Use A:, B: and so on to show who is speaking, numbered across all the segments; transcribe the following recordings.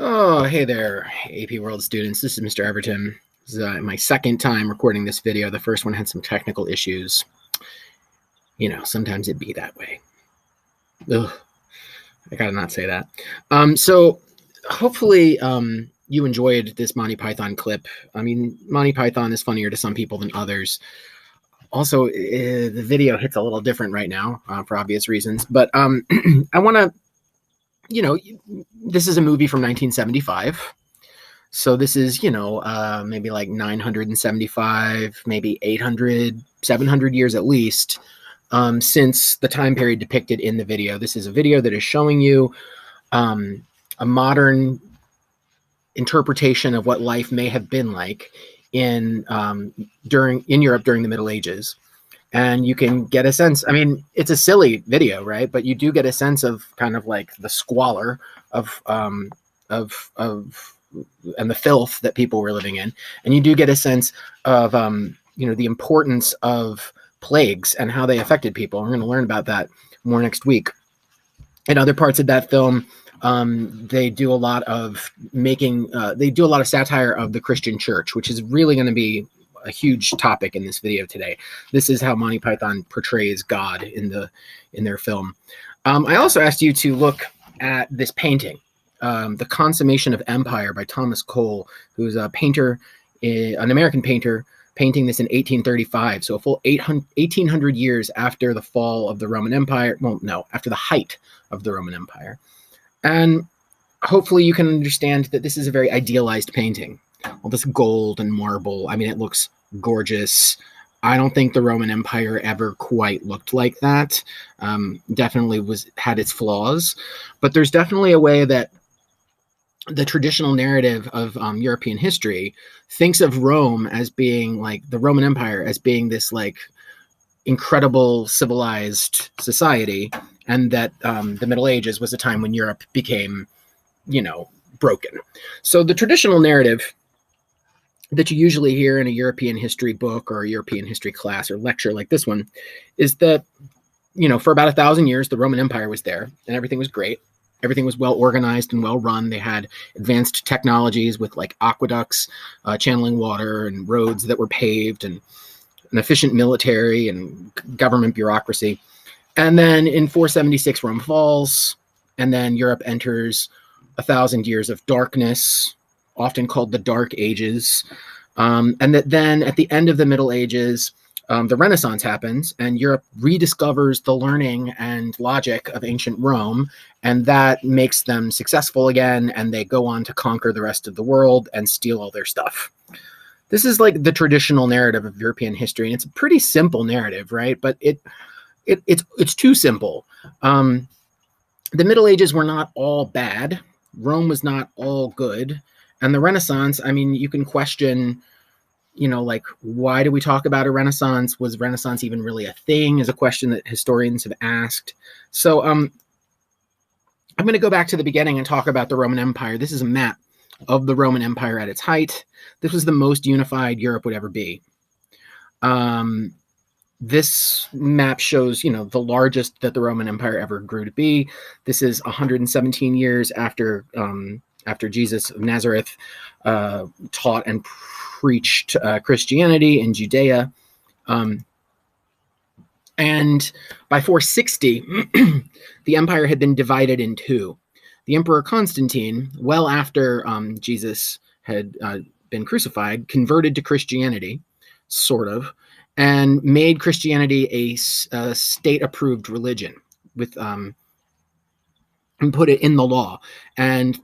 A: Oh, hey there, AP World students. This is Mr. Everton. This is my second time recording this video. The first one had some technical issues. You know, sometimes it be that way. Ugh, I gotta not say that. So hopefully you enjoyed this Monty Python clip. I mean, Monty Python is funnier to some people than others. Also, the video hits a little different right now for obvious reasons. But I want to, this is a movie from 1975. So this is, maybe like 975, maybe 800, 700 years at least since the time period depicted in the video. This is a video that is showing you a modern interpretation of what life may have been like in Europe during the Middle Ages. And you can get a sense, I mean, it's a silly video, right? But you do get a sense of kind of like the squalor of and the filth that people were living in. And you do get a sense of, the importance of plagues and how they affected people. We're going to learn about that more next week. In other parts of that film, they do a lot of satire of the Christian church, which is really going to be a huge topic in this video today. This is how Monty Python portrays God in their film. I also asked you to look at this painting, The Consummation of Empire by Thomas Cole, who's a painter, an American painter, painting this in 1835. So a full 1800 years after the fall of the Roman Empire. Well, no, after the height of the Roman Empire. And hopefully you can understand that this is a very idealized painting. All this gold and marble. I mean, it looks gorgeous. I don't think the Roman Empire ever quite looked like that. Definitely had its flaws, but there's definitely a way that the traditional narrative of European history thinks of Rome as being like the Roman Empire as being this like incredible civilized society, and that the Middle Ages was a time when Europe became, broken. So the traditional narrative that you usually hear in a European history book or a European history class or lecture like this one is that, for about 1,000 years, the Roman Empire was there and everything was great. Everything was well organized and well run. They had advanced technologies with like aqueducts, channeling water, and roads that were paved, and an efficient military and government bureaucracy. And then in 476, Rome falls, and then Europe enters 1,000 years of darkness, often called the Dark Ages. And that then at the end of the Middle Ages, the Renaissance happens, and Europe rediscovers the learning and logic of ancient Rome, and that makes them successful again, and they go on to conquer the rest of the world and steal all their stuff. This is like the traditional narrative of European history, and it's a pretty simple narrative, right? But it's too simple. The Middle Ages were not all bad. Rome was not all good. And the Renaissance, I mean, you can question, like, why do we talk about a Renaissance? Was Renaissance even really a thing? Is a question that historians have asked. So I'm going to go back to the beginning and talk about the Roman Empire. This is a map of the Roman Empire at its height. This was the most unified Europe would ever be. This map shows, the largest that the Roman Empire ever grew to be. This is 117 years after Jesus of Nazareth taught and preached Christianity in Judea. And by 460, the empire had been divided in two. The Emperor Constantine, well after Jesus had been crucified, converted to Christianity, sort of, and made Christianity a state-approved religion with and put it in the law. And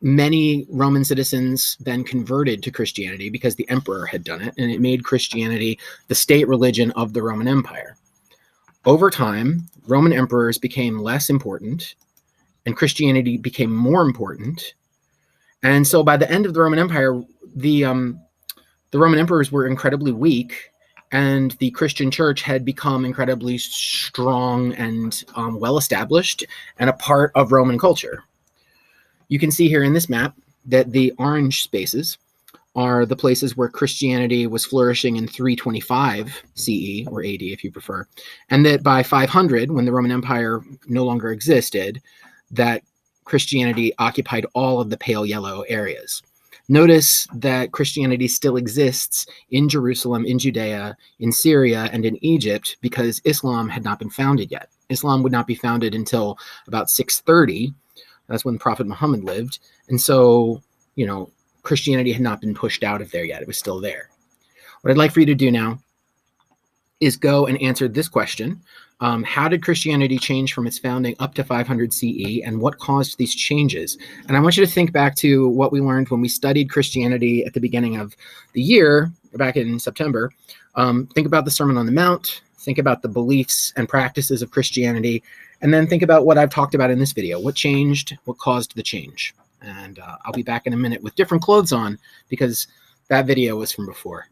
A: many Roman citizens then converted to Christianity because the emperor had done it, and it made Christianity the state religion of the Roman Empire. Over time, Roman emperors became less important, and Christianity became more important. And so by the end of the Roman Empire, the Roman emperors were incredibly weak, and the Christian church had become incredibly strong and well-established and a part of Roman culture. You can see here in this map that the orange spaces are the places where Christianity was flourishing in 325 CE, or AD if you prefer, and that by 500, when the Roman Empire no longer existed, that Christianity occupied all of the pale yellow areas. Notice that Christianity still exists in Jerusalem, in Judea, in Syria, and in Egypt because Islam had not been founded yet. Islam would not be founded until about 630. That's when Prophet Muhammad lived. And so, Christianity had not been pushed out of there yet. It was still there. What I'd like for you to do now is go and answer this question. How did Christianity change from its founding up to 500 CE, and what caused these changes? And I want you to think back to what we learned when we studied Christianity at the beginning of the year, back in September. Think about the Sermon on the Mount, think about the beliefs and practices of Christianity, and then think about what I've talked about in this video. What changed? What caused the change? And I'll be back in a minute with different clothes on because that video was from before.